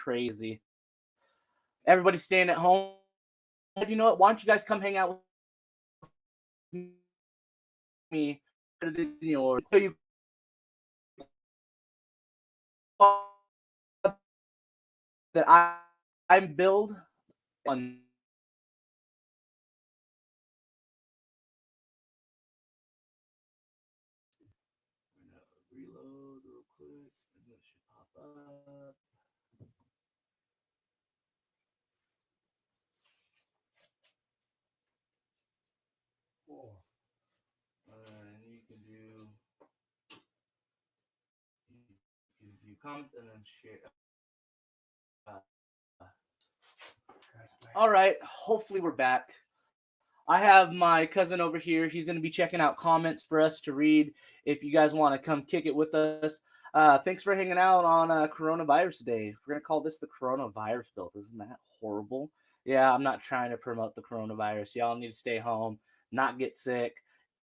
crazy. Everybody's staying at home. You know what? Why don't you guys come hang out with me? Or you that I'm build on. Reload real quick, and it should pop up. Cool. And you can do comments and then share. All right, hopefully we're back. I have my cousin over here. He's going to be checking out comments for us to read if you guys want to come kick it with us. Thanks for hanging out on Coronavirus Day. We're going to call this the Coronavirus Build. Isn't that horrible? Yeah, I'm not trying to promote the coronavirus. Y'all need to stay home, not get sick,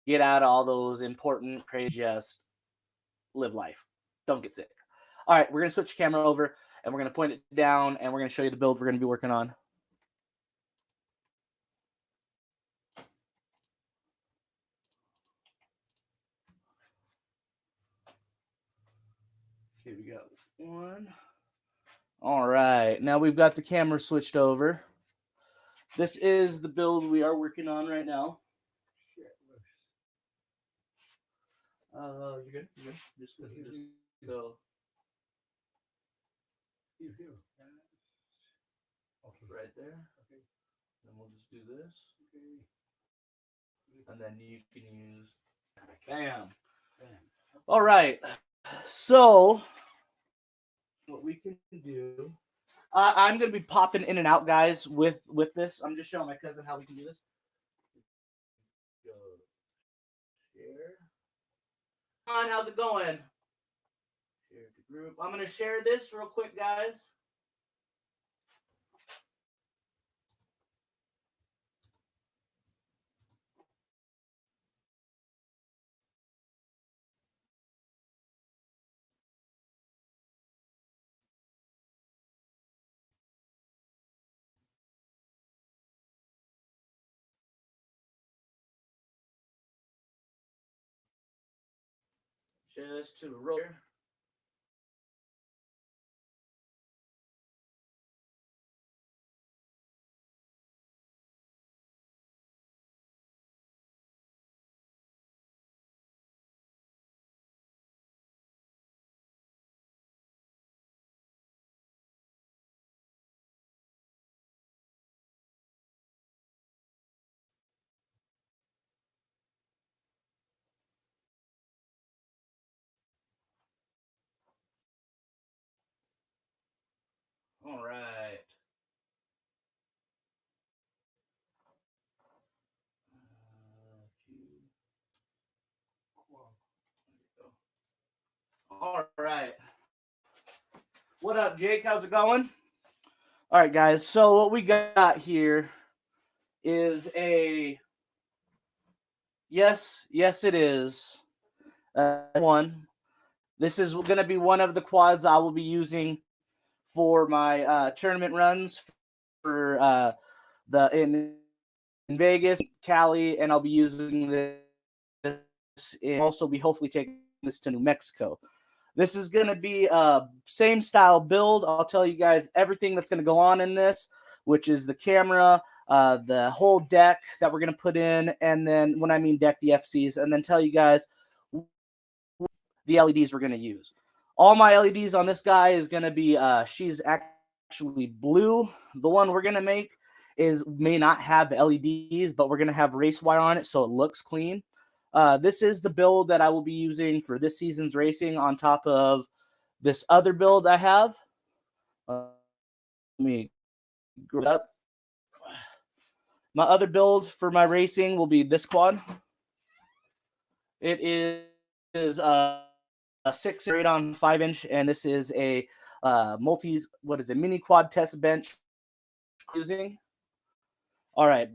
get out of all those important, crazy, just live life. Don't get sick. All right, we're going to switch the camera over, and we're going to point it down, and we're going to show you the build we're going to be working on. Here we go. One. All right. Now we've got the camera switched over. This is the build we are working on right now. You're good? You're good? Just go. Here. Okay. Right there. Okay. Then we'll just do this. Okay. And then you can use bam. All right. So what we can do, I'm gonna be popping in and out, guys, with this. I'm just showing my cousin how we can do this. Go share. How's it going? Share the group. I'm gonna share this real quick, guys. Just to roll. All right. All right. What up, Jake? How's it going? All right, guys. So what we got here is a yes, it is one. This is going to be one of the quads I will be using for my tournament runs for in Vegas, Cali, and I'll be using this and also be hopefully taking this to New Mexico. This is going to be a same style build. I'll tell you guys everything that's going to go on in this, which is the camera, the whole deck that we're going to put in, and then when I mean deck, the FCs, and then tell you guys the LEDs we're going to use. All my LEDs on this guy is going to be, she's actually blue. The one we're going to make may not have LEDs, but we're going to have race wire on it so it looks clean. This is the build that I will be using for this season's racing on top of this other build I have. Let me grab it up. My other build for my racing will be this quad. It is a 6-8 on 5-inch, and this is a mini quad test bench cruising. All right,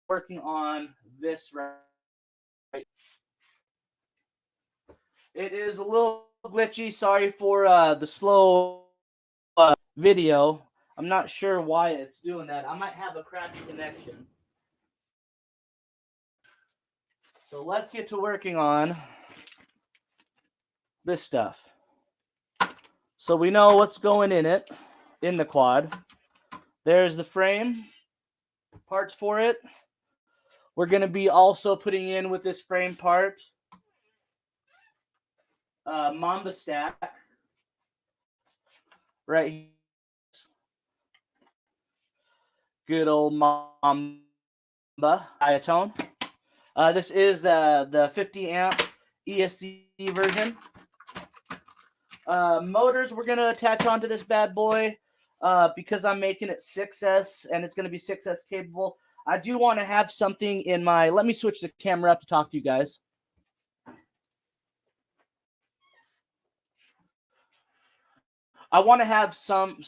working on this right. It is a little glitchy. Sorry for the slow video. I'm not sure why it's doing that. I might have a crappy connection. So let's get to working on this stuff. So we know what's going in it, in the quad. There's the frame, parts for it. We're going to be also putting in with this frame part, Mamba stack, right here. Good old Mamba diatone. This is the 50 amp ESC version. Motors we're going to attach onto this bad boy because I'm making it 6S and it's going to be 6S capable. I do want to have something in my, let me switch the camera up to talk to you guys. I want to have some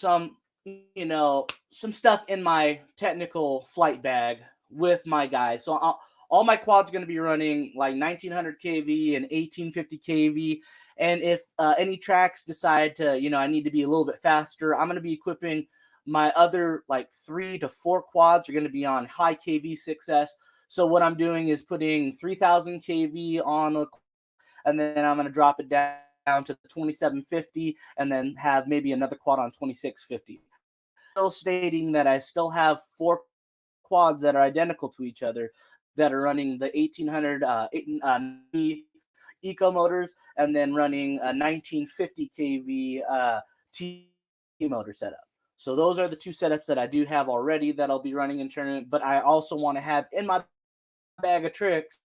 stuff in my technical flight bag with my guys. So all my quads are going to be running like 1900 kV and 1850 kV. And if any tracks decide to, I need to be a little bit faster, I'm going to be equipping my other like 3 to 4 quads are going to be on high kV 6S. So what I'm doing is putting 3000 kV on and then I'm going to drop it down to 2750 and then have maybe another quad on 2650. Still stating that I still have 4 quads that are identical to each other that are running the 1800 eco motors and then running a 1950 kV T motor setup. So those are the 2 setups that I do have already that I'll be running in tournament, but I also want to have in my bag of tricks.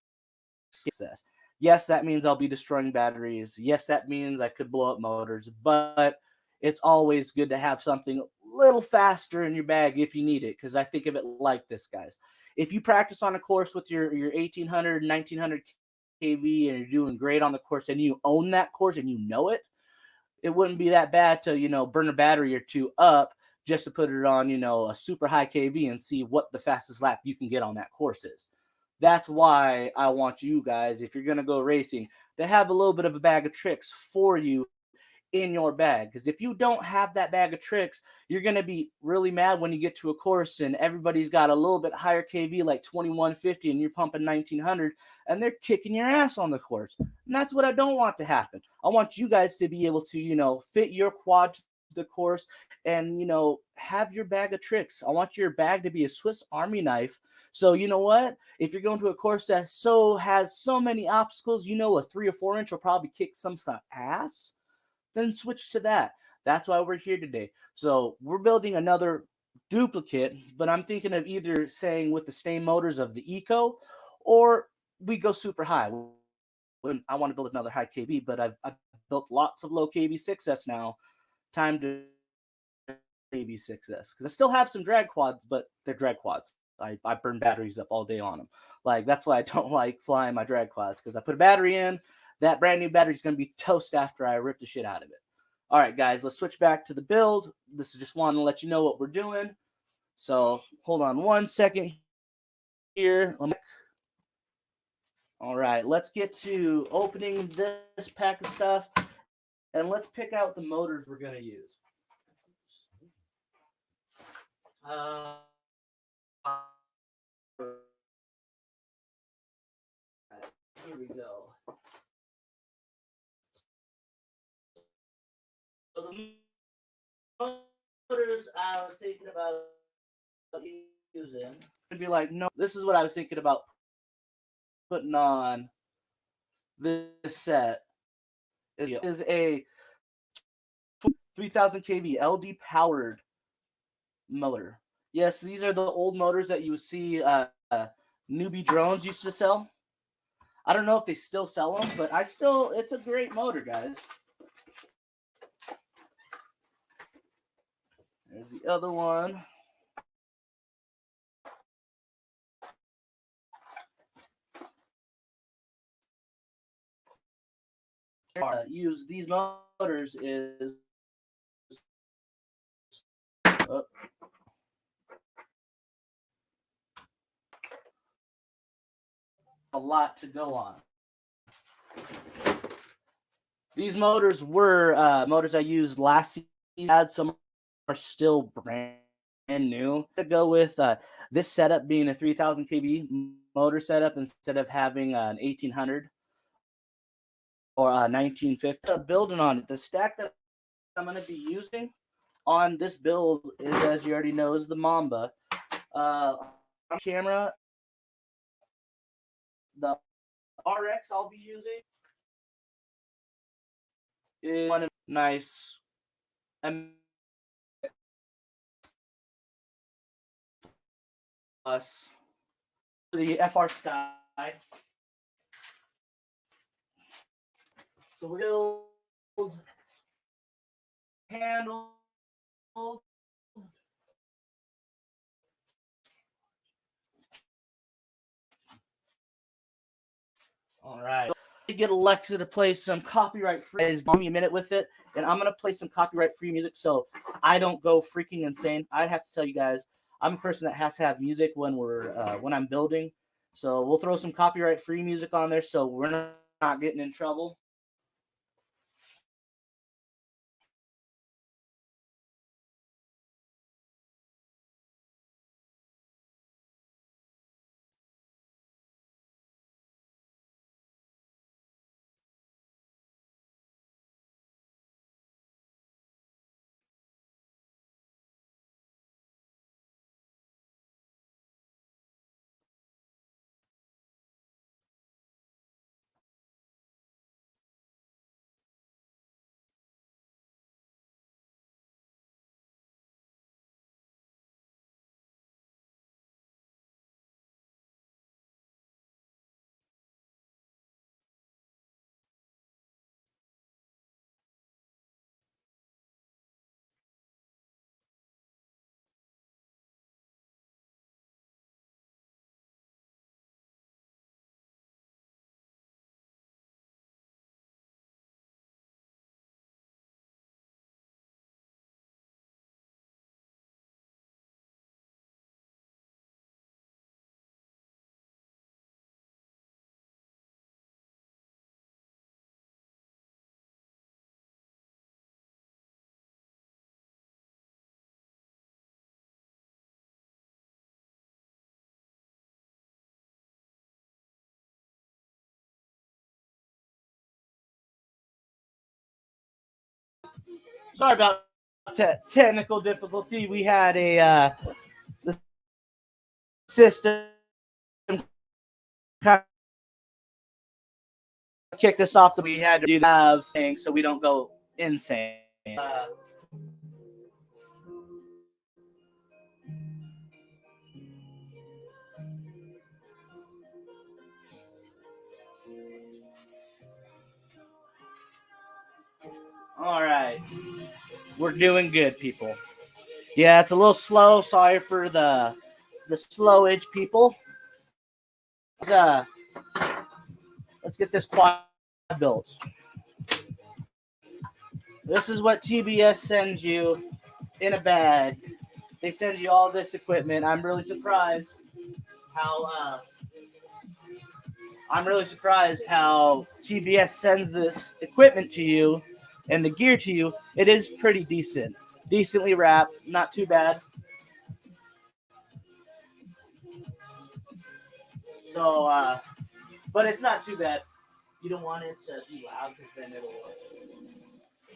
Yes, that means I'll be destroying batteries. Yes, that means I could blow up motors, but it's always good to have something a little faster in your bag if you need it, because I think of it like this, guys. If you practice on a course with your 1800, 1900 kV and you're doing great on the course and you own that course and you know it, it wouldn't be that bad to, burn a battery or 2 up just to put it on, a super high kV and see what the fastest lap you can get on that course is. That's why I want you guys, if you're going to go racing, to have a little bit of a bag of tricks for you in your bag. Because if you don't have that bag of tricks, you're going to be really mad when you get to a course and everybody's got a little bit higher kV, like 2150, and you're pumping 1900, and they're kicking your ass on the course. And that's what I don't want to happen. I want you guys to be able to, fit your quad to the course and, have your bag of tricks. I want your bag to be a Swiss Army knife. So you know what? If you're going to a course that has so many obstacles, a 3 or 4 inch will probably kick some ass, then switch to that. That's why we're here today. So we're building another duplicate, but I'm thinking of either saying with the same motors of the Eco, or we go super high. I want to build another high kV, but I've built lots of low kV 6S now. Time to kV 6S, because I still have some drag quads, but they're drag quads. I burn batteries up all day on them. Like, that's why I don't like flying my drag quads, because I put a battery in, that brand new battery is going to be toast after I rip the shit out of it. All right, guys, let's switch back to the build. This is just wanting to let you know what we're doing. So hold on 1 second here. All right, let's get to opening this pack of stuff, and let's pick out the motors we're going to use. Here we go. So the motors I was thinking about using, I'd be like, no, this is what I was thinking about putting on this set. It is a 3000 kV LD powered motor. Yes, these are the old motors that you see newbie drones used to sell. I don't know if they still sell them, but it's a great motor, guys. There's the other one. Use these motors is a lot to go on. These motors were motors I used last season. Had some still brand new. To go with this setup being a 3000 kV motor setup instead of having an 1800 or a 1950. Building on it, the stack that I'm going to be using on this build is, as you already know, is the Mamba. Camera, the RX I'll be using is one of nice us the FR Sky. So we'll build handle. All right. Get Alexa to play some copyright free. Give me a minute with it, and I'm gonna play some copyright free music so I don't go freaking insane. I have to tell you guys, I'm a person that has to have music when when I'm building. So we'll throw some copyright free music on there so we're not getting in trouble. Sorry about technical difficulty. We had the system kind of kicked us off that we had to do that thing so we don't go insane. All right. We're doing good, people. Yeah, it's a little slow. Sorry for the slowage, people. Let's get this quad built. This is what TBS sends you in a bag. They send you all this equipment. I'm really surprised how TBS sends this equipment to you and the gear to you. It is pretty decent. Decently wrapped, not too bad. So, but it's not too bad. You don't want it to be loud because then it'll.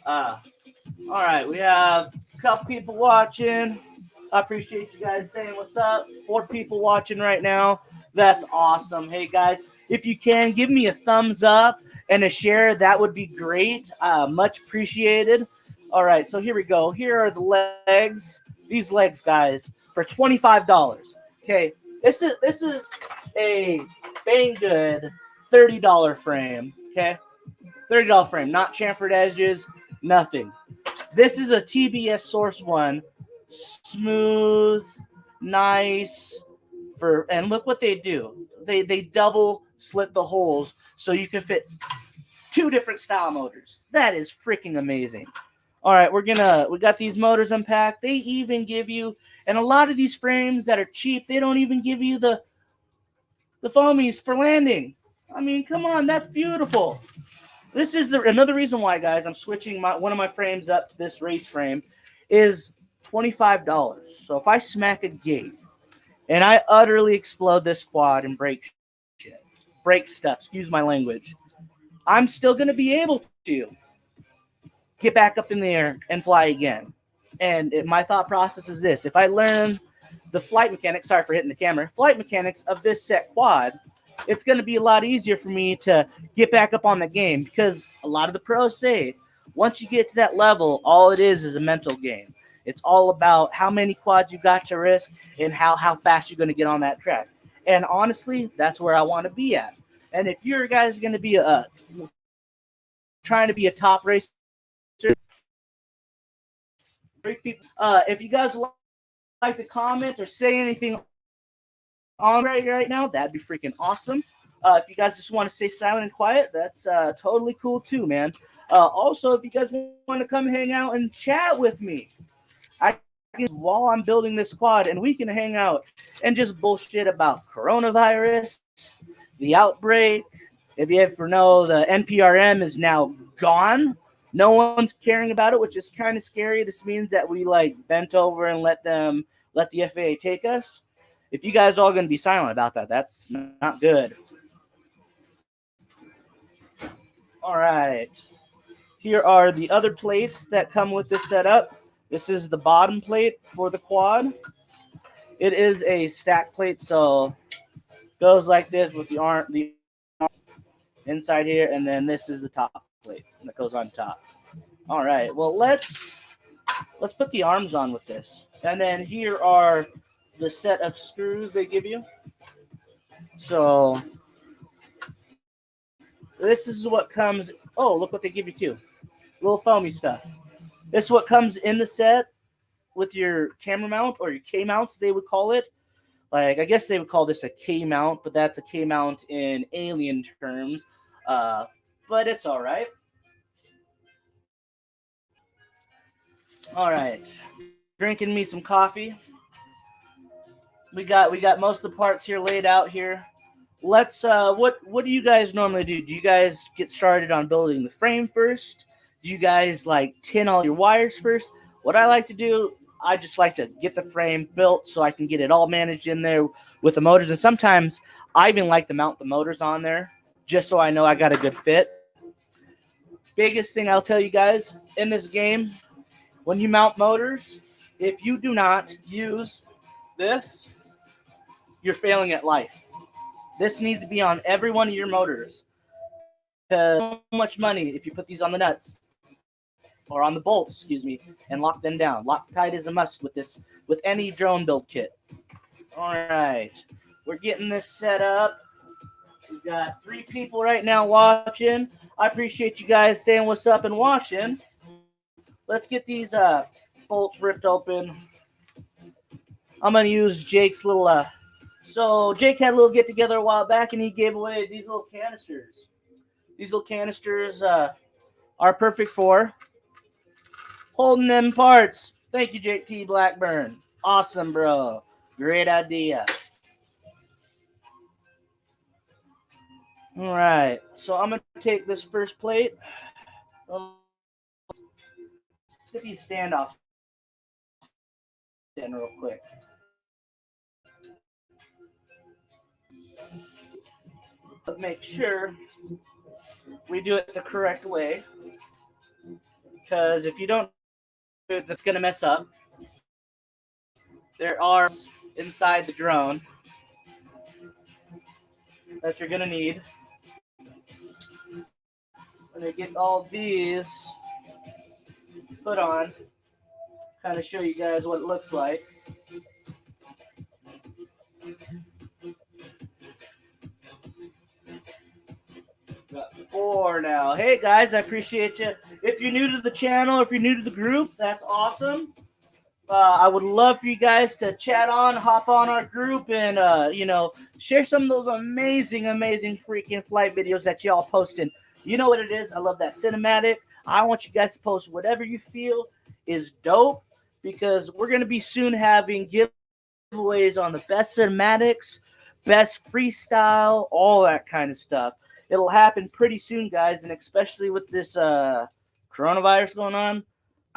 All right, we have a couple people watching. I appreciate you guys saying what's up. 4 people watching right now. That's awesome. Hey guys, if you can give me a thumbs up and a share, that would be great. Much appreciated. All right, so here we go. Here are the legs. These legs, guys, for $25. Okay, this is a Banggood $30 frame. Okay, $30 frame, not chamfered edges, nothing. This is a TBS Source One, smooth, nice. And look what they do. They double slit the holes so you can fit 2 different style motors. That is freaking amazing. All right, we got these motors unpacked. They even give you, and a lot of these frames that are cheap, they don't even give you the foamies for landing. I mean, come on, that's beautiful. This is another reason why, guys, I'm switching one of my frames up to this race frame is $25. So if I smack a gate and I utterly explode this quad and break shit, break stuff, excuse my language, I'm still going to be able to get back up in the air and fly again. And my thought process is this: if I learn the flight mechanics, sorry for hitting the camera, flight mechanics of this set quad, it's going to be a lot easier for me to get back up on the game, because a lot of the pros say once you get to that level, all it is a mental game. It's all about how many quads you got to risk and how fast you're going to get on that track. And honestly, that's where I want to be at. And if you guys are going to be trying to be a top racer, if you guys like to comment or say anything on right now, that'd be freaking awesome. If you guys just want to stay silent and quiet, that's totally cool too, man. Also, if you guys want to come hang out and chat with me, while I'm building this squad, and we can hang out and just bullshit about coronavirus, the outbreak. If you ever know, the NPRM is now gone. No one's caring about it, which is kind of scary. This means that we bent over and let the FAA take us. If you guys are all going to be silent about that, that's not good. All right. Here are the other plates that come with this setup. This is the bottom plate for the quad. It is a stack plate, so goes like this with the arm inside here, and then this is the top plate that goes on top. All right. Well, let's put the arms on with this, and then here are the set of screws they give you. So this is what comes. Oh, look what they give you too. Little foamy stuff. This is what comes in the set with your camera mount, or your K mounts, they would call it. I guess they would call this a K mount, but that's a K mount in alien terms. But it's all right. All right. Drinking me some coffee. We got most of the parts here laid out here. Let's what do you guys normally do? Do you guys get started on building the frame first? Do you guys tin all your wires first? What I like to do, I just like to get the frame built so I can get it all managed in there with the motors. And sometimes I even like to mount the motors on there just so I know I got a good fit. Biggest thing I'll tell you guys in this game, when you mount motors, if you do not use this, you're failing at life. This needs to be on every one of your motors. So much money if you put these on the nuts. Or on the bolts, excuse me, and lock them down. Loctite is a must with any drone build kit. All right, we're getting this set up. We've got 3 people right now watching. I appreciate you guys saying what's up and watching. Let's get these bolts ripped open. I'm gonna use Jake's little. So Jake had a little get together a while back, and he gave away these little canisters. These little canisters are perfect for holding them parts. Thank you, Jake T. Blackburn. Awesome, bro. Great idea. All right. So I'm going to take this first plate. Let's get these standoffs in real quick. But make sure we do it the correct way. Because if you don't, that's going to mess up. There are inside the drone that you're going to need. When they get all these put on, kind of show you guys what it looks like. Got 4 now. Hey guys, I appreciate you. If you're new to the channel, if you're new to the group, that's awesome. I would love for you guys to chat on, hop on our group, and share some of those amazing freaking flight videos that y'all posting. You know what it is? I love that cinematic. I want you guys to post whatever you feel is dope, because we're gonna be soon having giveaways on the best cinematics, best freestyle, all that kind of stuff. It'll happen pretty soon, guys, and especially with this coronavirus going on,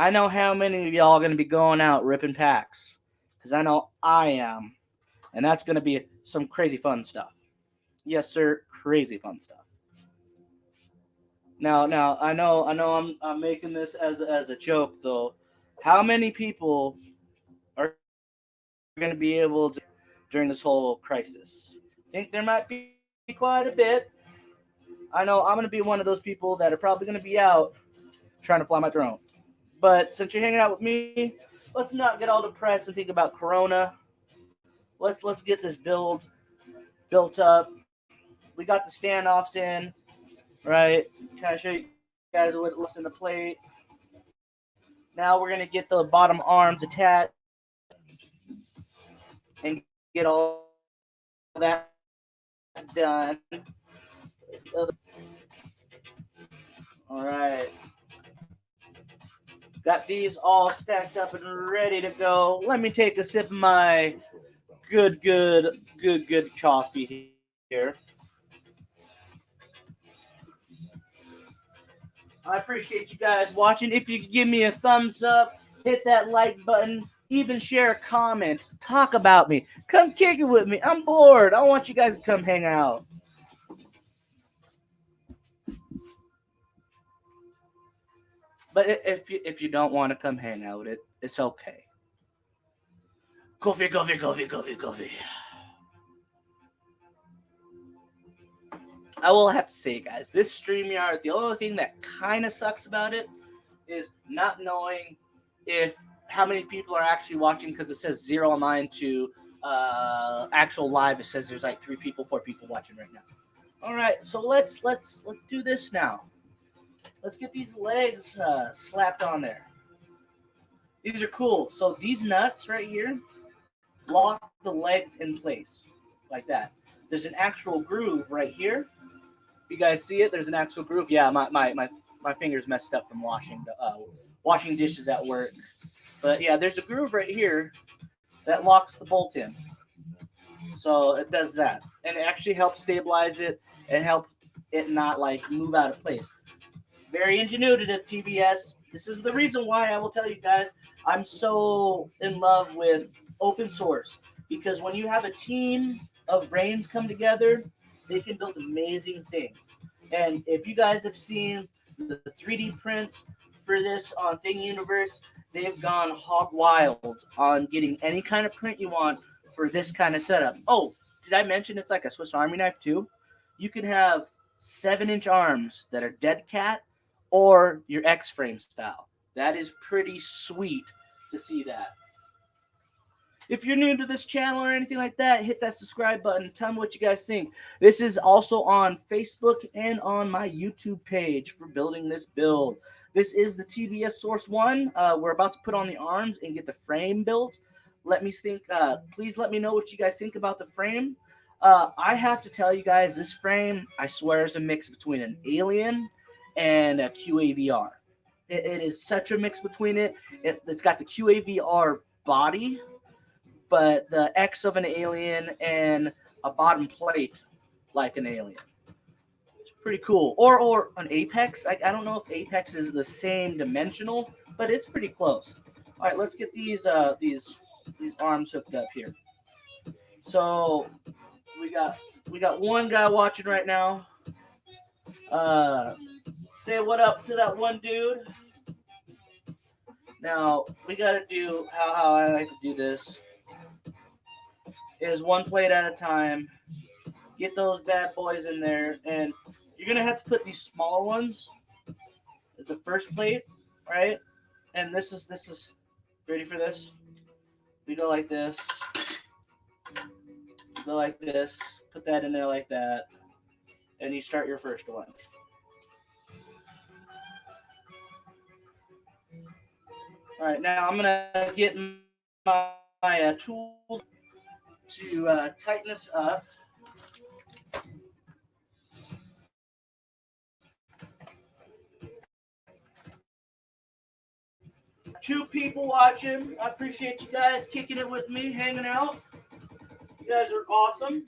I know how many of y'all are going to be going out ripping packs, because I know I am, and that's going to be some crazy fun stuff. Yes, sir, crazy fun stuff. Now, I'm making this as a joke though. How many people are going to be able to during this whole crisis? I think there might be quite a bit. I know I'm going to be one of those people that are probably going to be out trying to fly my drone. But since you're hanging out with me, let's not get all depressed and think about Corona. Let's get this built up. We got the standoffs in, right? Kind of show you guys what's in the plate. Now we're gonna get the bottom arms attached and get all that done. All right. Got these all stacked up and ready to go. Let me take a sip of my good coffee here. I appreciate you guys watching. If you could give me a thumbs up, hit that like button, even share a comment, talk about me, come kick it with me. I'm bored. I want you guys to come hang out. But if you don't want to come hang out, it's okay. Coffee. I will have to say, guys, this StreamYard, the only thing that kind of sucks about it is not knowing if how many people are actually watching, because it says 0 on mine to actual live. It says there's like 3 people, 4 people watching right now. All right, so let's do this now. Let's get these legs slapped on there. These are cool. So these nuts right here lock the legs in place like that. There's an actual groove right here. You guys see it? There's an actual groove. Yeah, my fingers messed up from washing dishes at work. But yeah, there's a groove right here that locks the bolt in. So it does that, and it actually helps stabilize it and help it not like move out of place. Very ingenuitive, TBS. This is the reason why I will tell you guys I'm so in love with open source, because when you have a team of brains come together, they can build amazing things. And if you guys have seen the 3D prints for this on Thing Universe, they've gone hog wild on getting any kind of print you want for this kind of setup. Oh, did I mention it's like a Swiss Army knife too? You can have 7-inch arms that are dead cat or your X-frame style. That is pretty sweet to see that. If you're new to this channel or anything like that, hit that subscribe button. Tell me what you guys think. This is also on Facebook and on my YouTube page for building this build. This is the TBS Source 1. We're about to put on the arms and get the frame built. Let me think. Please let me know what you guys think about the frame. I have to tell you guys, this frame, I swear, is a mix between an Alien and a QAVR. It is such a mix between it. It's got the QAVR body, but the X of an Alien and a bottom plate like an Alien. It's pretty cool. Or an Apex. I don't know if Apex is the same dimensional, but it's pretty close. All right, let's get these arms hooked up here. So we got one guy watching right now. Say what up to that one dude. Now we gotta do how I like to do this is one plate at a time. Get those bad boys in there, and you're gonna have to put these smaller ones at the first plate, right? And this is ready for this. We go like this. Go like this. Put that in there like that, and you start your first one. All right, now I'm gonna get my tools to tighten this up. Two people watching. I appreciate you guys kicking it with me, hanging out. You guys are awesome.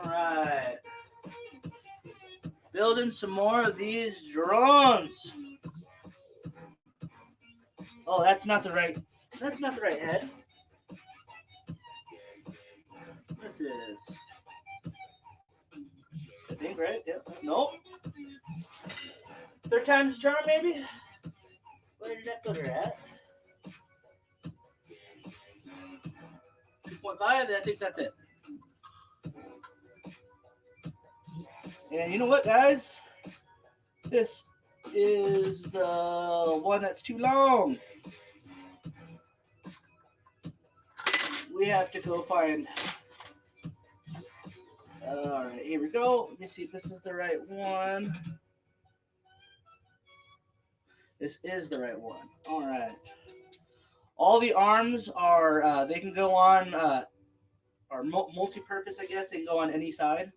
All right. Building some more of these drones. Oh, that's not the right head. This is, I think, right? Yeah. Nope. Third time's a charm, maybe? Where did that footer at? 2.5, I think that's it. And you know what, guys? This is the one that's too long. We have to go find. All right, here we go. Let me see if this is the right one. This is the right one. All right. All the arms are, they can go on, are multi-purpose, I guess. They can go on any side.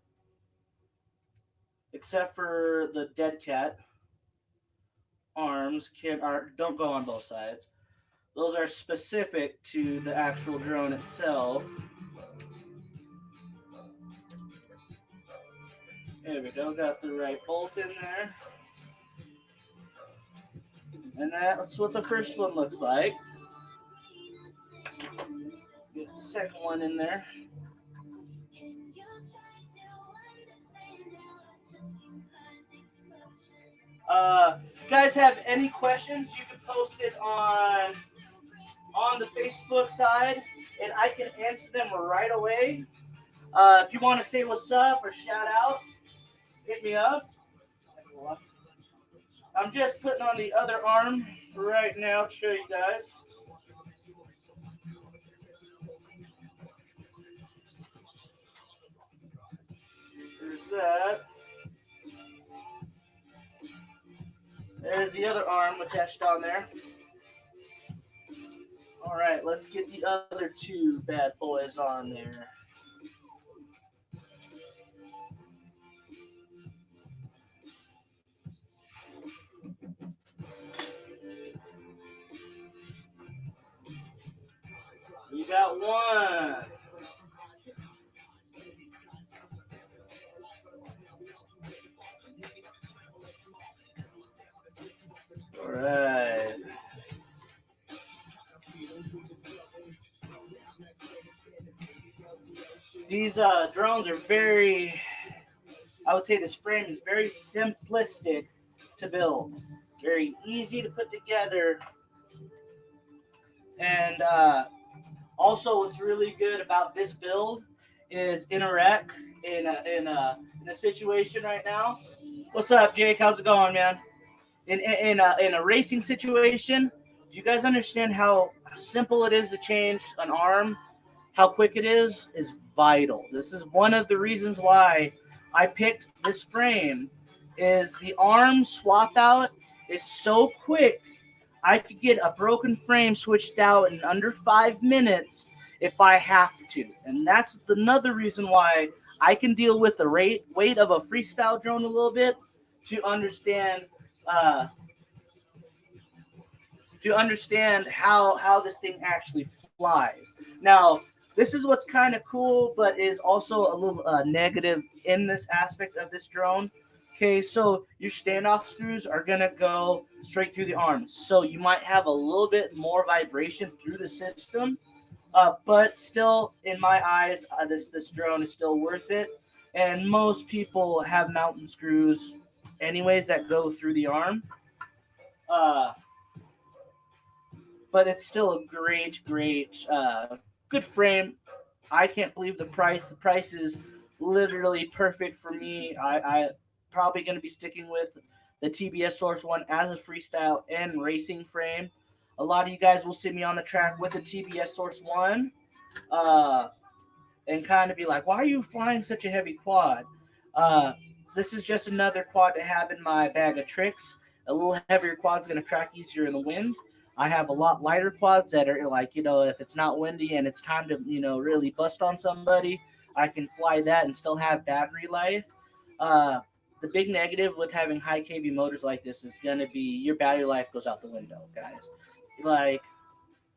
Except for the dead cat. Arms don't go on both sides. Those are specific to the actual drone itself. There we go. Got the right bolt in there. And that's what the first one looks like. Get the second one in there. Guys have any questions, you can post it on the Facebook side, and I can answer them right away. If you want to say what's up or shout out, hit me up. I'm just putting on the other arm right now to show you guys. There's that. There's the other arm attached on there. All right, let's get the other two bad boys on there. You got one. All right. These drones are I would say this frame is very simplistic to build. Very easy to put together. And also what's really good about this build is in a wreck, in a situation right now. What's up, Jake? How's it going, man? In a racing situation, do you guys understand how simple it is to change an arm? How quick it is vital. This is one of the reasons why I picked this frame. Is the arm swap out is so quick. I could get a broken frame switched out in under 5 minutes if I have to, and that's another reason why I can deal with the weight of a freestyle drone a little bit to understand how this thing actually flies. Now, this is what's kind of cool, but is also a little negative in this aspect of this drone. Okay, so your standoff screws are going to go straight through the arms. So you might have a little bit more vibration through the system, but still, in my eyes, this drone is still worth it. And most people have mountain screws anyways that go through the arm. But it's still a great, good frame. I can't believe the price. The price is literally perfect for me. I probably going to be sticking with the TBS Source one as a freestyle and racing frame. A lot of you guys will see me on the track with the TBS Source one, and kind of be like, "Why are you flying such a heavy quad?" This is just another quad to have in my bag of tricks. A little heavier quad's going to crack easier in the wind. I have a lot lighter quads that are like, if it's not windy and it's time to, really bust on somebody, I can fly that and still have battery life. The big negative with having high kV motors like this is going to be your battery life goes out the window, guys. Like,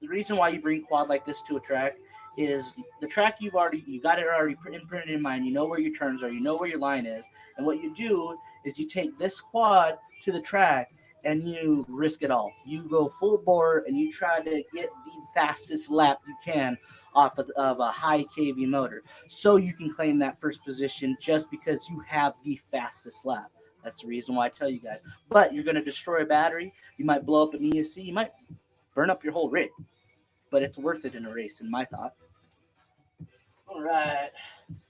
the reason why you bring quad like this to a track is the track you got it already imprinted in mind. You know where your turns are, you know where your line is, and what you do is you take this quad to the track and you risk it all. You go full bore and you try to get the fastest lap you can off of a high KV motor, so you can claim that first position just because you have the fastest lap. That's the reason why I tell you guys. But you're going to destroy a battery. You might blow up an ESC. You might burn up your whole rig. But it's worth it in a race, in my thought. All right.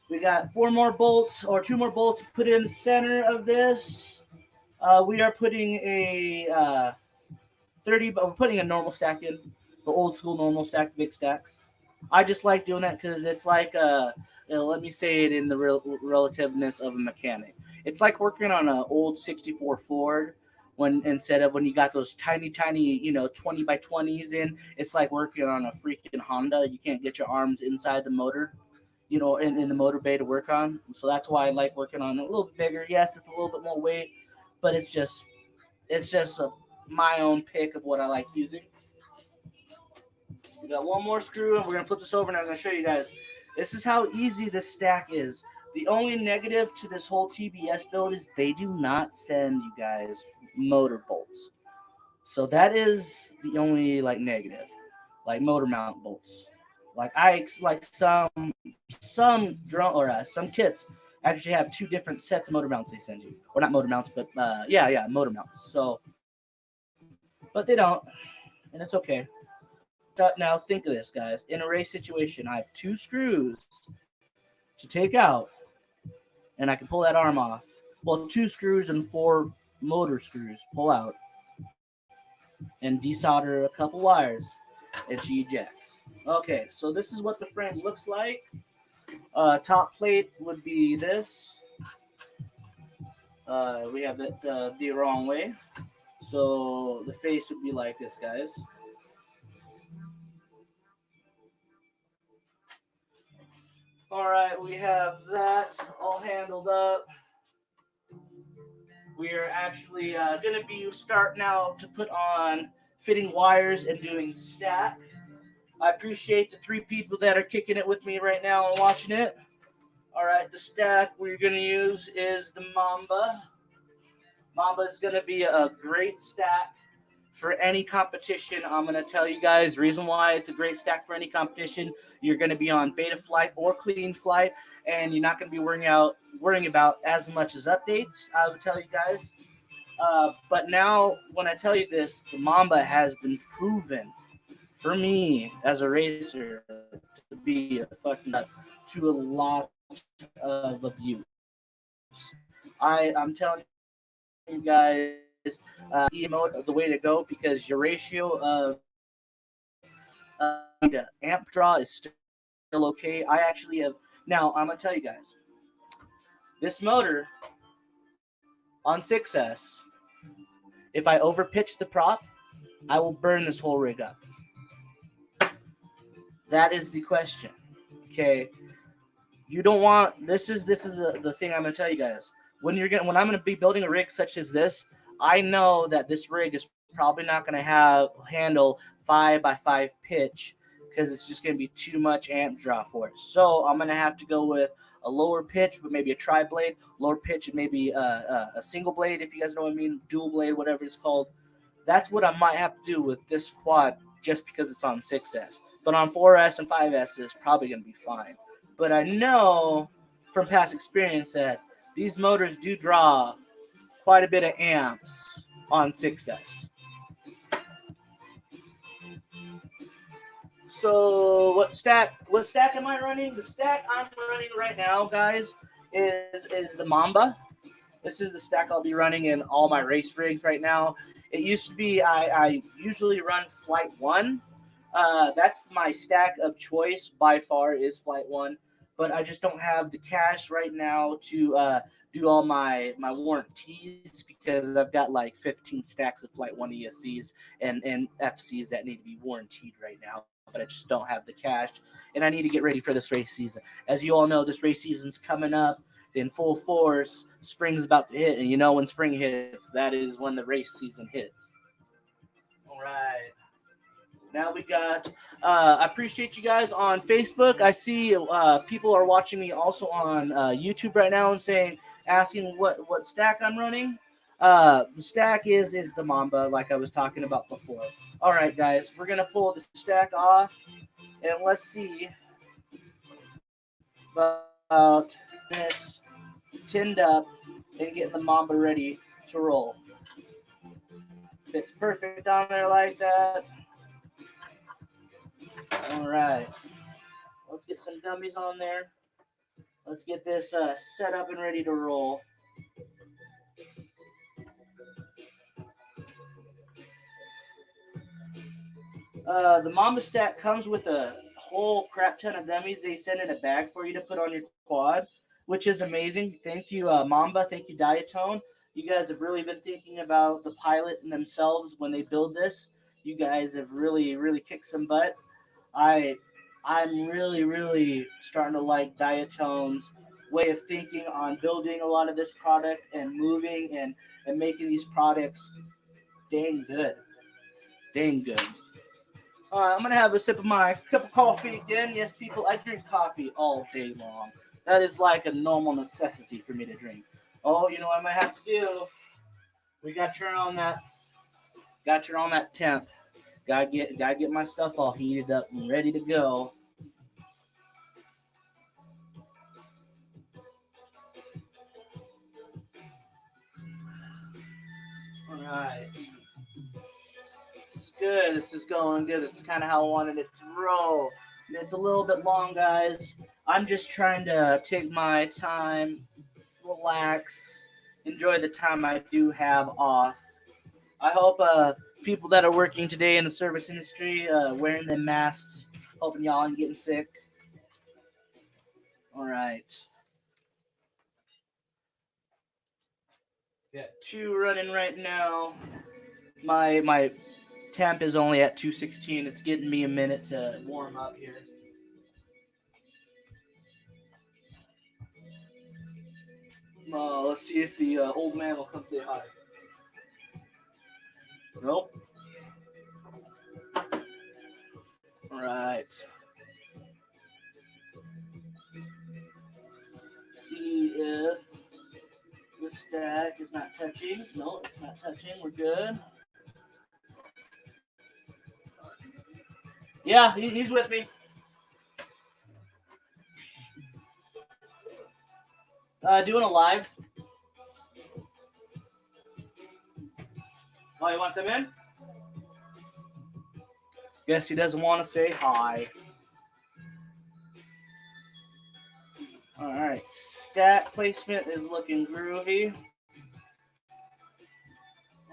We got 4 more bolts, or 2 more bolts put in the center of this. We are putting a 30, but we're putting a normal stack in. The old school normal stack, big stacks. I just like doing that because it's like, let me say it in the relativeness of a mechanic. It's like working on an old 64 Ford instead of when you got those tiny, 20 by 20s in, it's like working on a freaking Honda. You can't get your arms inside the motor, in the motor bay to work on. So that's why I like working on a little bit bigger. Yes, it's a little bit more weight, but it's just my own pick of what I like using. We got 1 more screw, and we're going to flip this over, and I'm going to show you guys. This is how easy this stack is. The only negative to this whole TBS build is they do not send you guys motor bolts. So that is the only negative, motor mount bolts. Some drum or some kits actually have 2 different sets of motor mounts they send you, or not motor mounts, but motor mounts. So, but they don't, and it's okay. Now think of this, guys. In a race situation, I have 2 screws to take out, and I can pull that arm off. Well, 2 screws and 4 motor screws pull out, and desolder a couple wires, and she ejects. Okay, so this is what the frame looks like. Top plate would be this. We have it the wrong way. So the face would be like this, guys. All right, we have that all handled up. We are actually going to be start now to put on fitting wires and doing stack. I appreciate the 3 people that are kicking it with me right now and watching it. All right, the stack we're going to use is the Mamba. Mamba is going to be a great stack for any competition. I'm going to tell you guys the reason why it's a great stack for any competition. You're going to be on beta flight or clean flight, and you're not going to be worrying about as much as updates, I would tell you guys. But now, when I tell you this, the Mamba has been proven for me as a racer to be a fucking to a lot of abuse. I'm telling you guys, the way to go, because your ratio of amp draw is still okay. I actually have now. I'm gonna tell you guys, this motor on 6S, if I overpitch the prop, I will burn this whole rig up. That is the question. Okay, you don't want this is the thing I'm gonna tell you guys. When I'm gonna be building a rig such as this, I know that this rig is probably not gonna handle 5x5 pitch, because it's just going to be too much amp draw for it. So I'm going to have to go with a lower pitch, but maybe a tri-blade, lower pitch, and maybe a single blade, if you guys know what I mean, dual blade, whatever it's called. That's what I might have to do with this quad, just because it's on 6S. But on 4S and 5S, it's probably going to be fine. But I know from past experience that these motors do draw quite a bit of amps on 6S. So what stack am I running? The stack I'm running right now, guys, is the Mamba. This is the stack I'll be running in all my race rigs right now. It used to be I usually run Flight 1. That's my stack of choice by far, is Flight 1. But I just don't have the cash right now to do all my warranties, because I've got 15 stacks of Flight 1 ESCs and FCs that need to be warranted right now. But I just don't have the cash, and I need to get ready for this race season. As you all know, this race season's coming up in full force. Spring's about to hit, and when spring hits, that is when the race season hits. All right. Now we got, I appreciate you guys on Facebook. I see people are watching me also on YouTube right now and saying, asking what stack I'm running, the stack is the Mamba, like I was talking about before. All right, guys, we're gonna pull the stack off, and let's see about this tinned up and getting the Mamba ready to roll. Fits perfect on there like that. All right, let's get some dummies on there. Let's get this set up and ready to roll. The Mamba stack comes with a whole crap ton of dummies. They send in a bag for you to put on your quad, which is amazing. Thank you, Mamba. Thank you, Diatone. You guys have really been thinking about the pilot and themselves when they build this. You guys have really, really kicked some butt. I'm really starting to like Diatone's way of thinking on building a lot of this product and moving and making these products dang good. Dang good. All right, I'm gonna have a sip of my cup of coffee again. Yes, people, I drink coffee all day long. That is like a normal necessity for me to drink. Oh, you know what I might have to do? We got to turn on that. Got to turn on that temp. Gotta get my stuff all heated up and ready to go. All right. It's good. This is going good. This is kind of how I wanted it to roll. It's a little bit long, guys. I'm just trying to take my time, relax, enjoy the time I do have off. I hope people that are working today in the service industry, wearing their masks, hoping y'all aren't getting sick. All right. Got two running right now. My temp is only at 216. It's getting me a minute to warm up here. Let's see if the old man will come say hi. Nope. All right. See if the stack is not touching. No, it's not touching. We're good. Yeah, he's with me. Doing a live. Oh, you want them in? Guess he doesn't want to say hi. All right. Stat placement is looking groovy.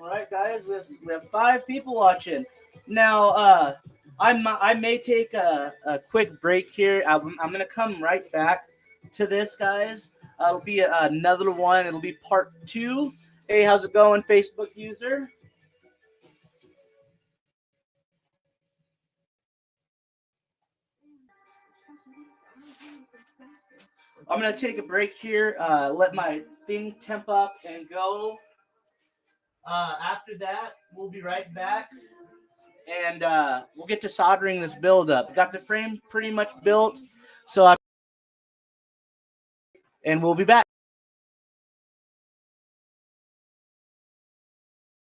All right, guys, we have 5 people watching. Now, I may take a quick break here. I'm going to come right back to this, guys. It'll be another one. It'll be part 2. Hey, how's it going, Facebook user? I'm going to take a break here, let my thing temp up and go. After that, we'll be right back. And we'll get to soldering this build up. Got the frame pretty much built. And we'll be back.